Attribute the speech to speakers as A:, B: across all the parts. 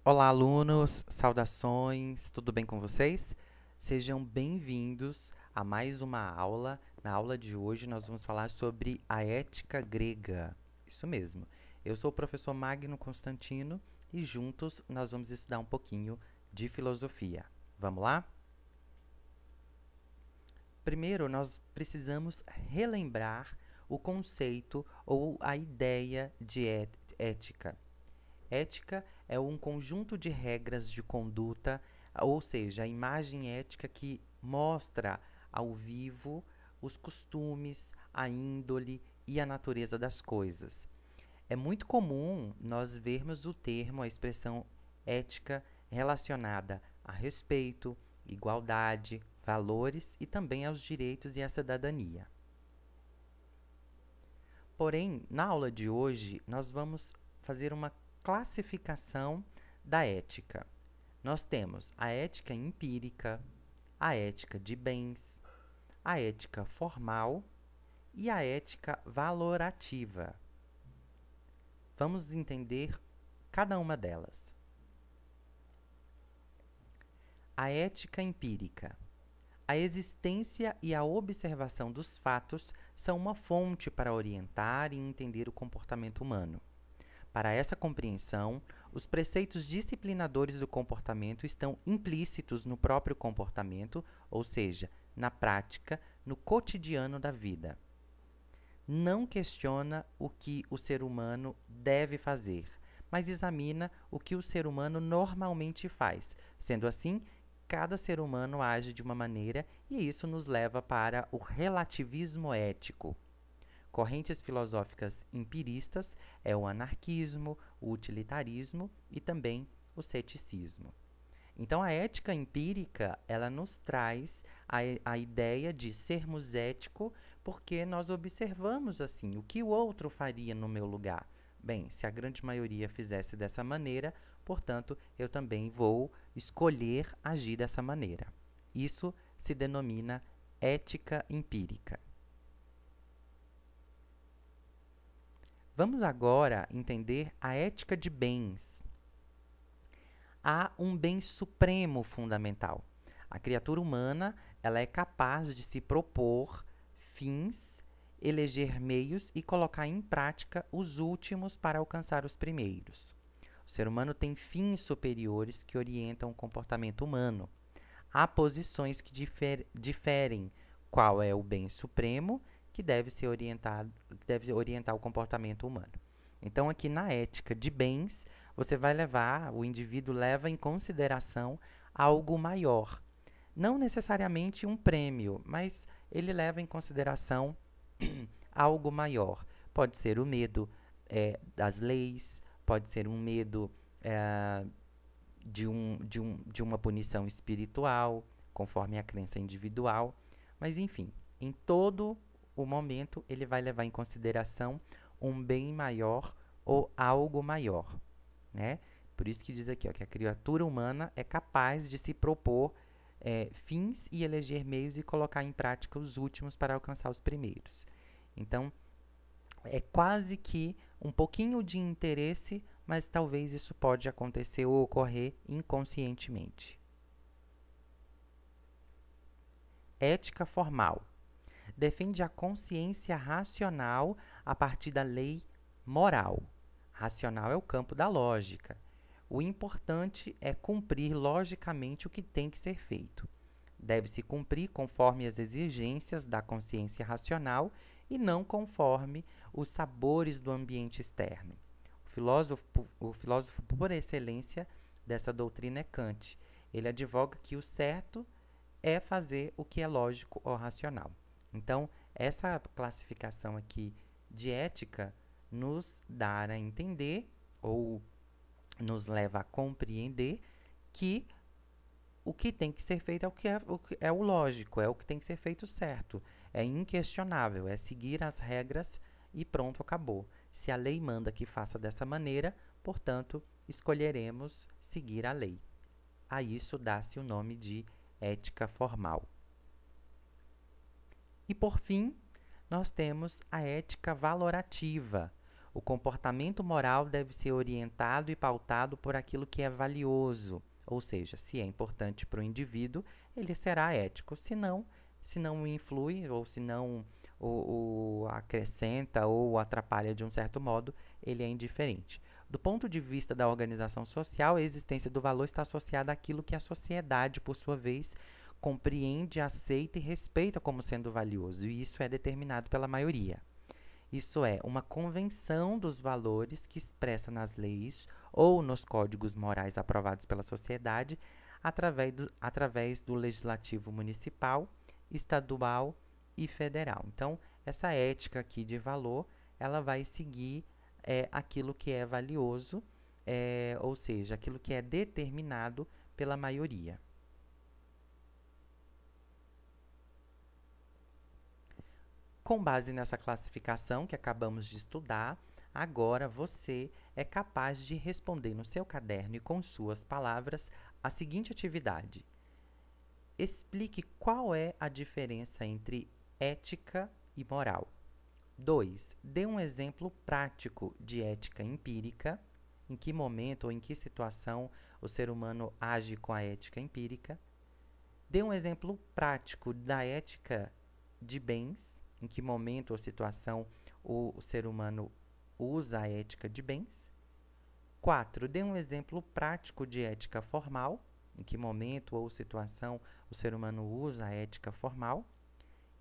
A: Olá, alunos, saudações, tudo bem com vocês? Sejam bem-vindos a mais uma aula. Na aula de hoje, nós vamos falar sobre a ética grega. Isso mesmo. Eu sou o professor Magno Constantino e juntos nós vamos estudar um pouquinho de filosofia. Vamos lá? Primeiro, nós precisamos relembrar o conceito ou a ideia de ética. Ética é um conjunto de regras de conduta, ou seja, a imagem ética que mostra ao vivo os costumes, a índole e a natureza das coisas. É muito comum nós vermos o termo, a expressão ética relacionada a respeito, igualdade, valores e também aos direitos e à cidadania. Porém, na aula de hoje, nós vamos fazer uma classificação da ética. Nós temos a ética empírica, a ética de bens, a ética formal e a ética valorativa. Vamos entender cada uma delas. A ética empírica. A existência e a observação dos fatos são uma fonte para orientar e entender o comportamento humano. Para essa compreensão, os preceitos disciplinadores do comportamento estão implícitos no próprio comportamento, ou seja, na prática, no cotidiano da vida. Não questiona o que o ser humano deve fazer, mas examina o que o ser humano normalmente faz. Sendo assim, cada ser humano age de uma maneira e isso nos leva para o relativismo ético. Correntes filosóficas empiristas é o anarquismo, o utilitarismo e também o ceticismo. Então, a ética empírica, ela nos traz a ideia de sermos éticos porque nós observamos assim, o que o outro faria no meu lugar. Bem, se a grande maioria fizesse dessa maneira, portanto, eu também vou escolher agir dessa maneira. Isso se denomina ética empírica. Vamos agora entender a ética de bens. Há um bem supremo fundamental. A criatura humana, ela é capaz de se propor fins, eleger meios e colocar em prática os últimos para alcançar os primeiros. O ser humano tem fins superiores que orientam o comportamento humano. Há posições que diferem qual é o bem supremo que deve ser orientado, que deve orientar o comportamento humano. Então, aqui na ética de bens, você vai levar, o indivíduo leva em consideração algo maior. Não necessariamente um prêmio, mas ele leva em consideração algo maior. Pode ser o medo das leis, pode ser um medo de uma punição espiritual, conforme a crença individual. Mas, enfim, em todo o momento, ele vai levar em consideração um bem maior ou algo maior, né? Por isso que diz aqui, ó, que a criatura humana é capaz de se propor fins e eleger meios e colocar em prática os últimos para alcançar os primeiros. Então, é quase que um pouquinho de interesse, mas talvez isso pode acontecer ou ocorrer inconscientemente. Ética formal. Defende a consciência racional a partir da lei moral. Racional é o campo da lógica. O importante é cumprir logicamente o que tem que ser feito. Deve-se cumprir conforme as exigências da consciência racional e não conforme os sabores do ambiente externo. O filósofo por excelência dessa doutrina é Kant. Ele advoga que o certo é fazer o que é lógico ou racional. Então, essa classificação aqui de ética nos dá a entender ou nos leva a compreender que o que tem que ser feito é o lógico, é o que tem que ser feito certo. É inquestionável, é seguir as regras e pronto, acabou. Se a lei manda que faça dessa maneira, portanto, escolheremos seguir a lei. A isso dá-se o nome de ética formal. E, por fim, nós temos a ética valorativa. O comportamento moral deve ser orientado e pautado por aquilo que é valioso, ou seja, se é importante para o indivíduo, ele será ético. Se não influi ou se não o acrescenta ou atrapalha de um certo modo, ele é indiferente. Do ponto de vista da organização social, a existência do valor está associada àquilo que a sociedade, por sua vez, compreende, aceita e respeita como sendo valioso, e isso é determinado pela maioria. Isso é uma convenção dos valores que expressa nas leis ou nos códigos morais aprovados pela sociedade através do legislativo municipal, estadual e federal. Então, essa ética aqui de valor, ela vai seguir aquilo que é valioso, ou seja, aquilo que é determinado pela maioria. Com base nessa classificação que acabamos de estudar, agora você é capaz de responder no seu caderno e com suas palavras a seguinte atividade. Explique qual é a diferença entre ética e moral. 2. Dê um exemplo prático de ética empírica. Em que momento ou em que situação o ser humano age com a ética empírica. Dê um exemplo prático da ética de bens. Em que momento ou situação o ser humano usa a ética de bens. 4. Dê um exemplo prático de ética formal. Em que momento ou situação o ser humano usa a ética formal.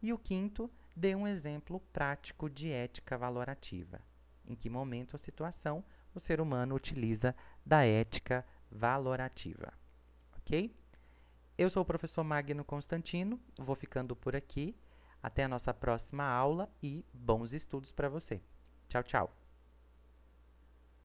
A: E o 5º, dê um exemplo prático de ética valorativa. Em que momento ou situação o ser humano utiliza da ética valorativa. Ok? Eu sou o professor Magno Constantino, vou ficando por aqui. Até a nossa próxima aula e bons estudos para você. Tchau, tchau!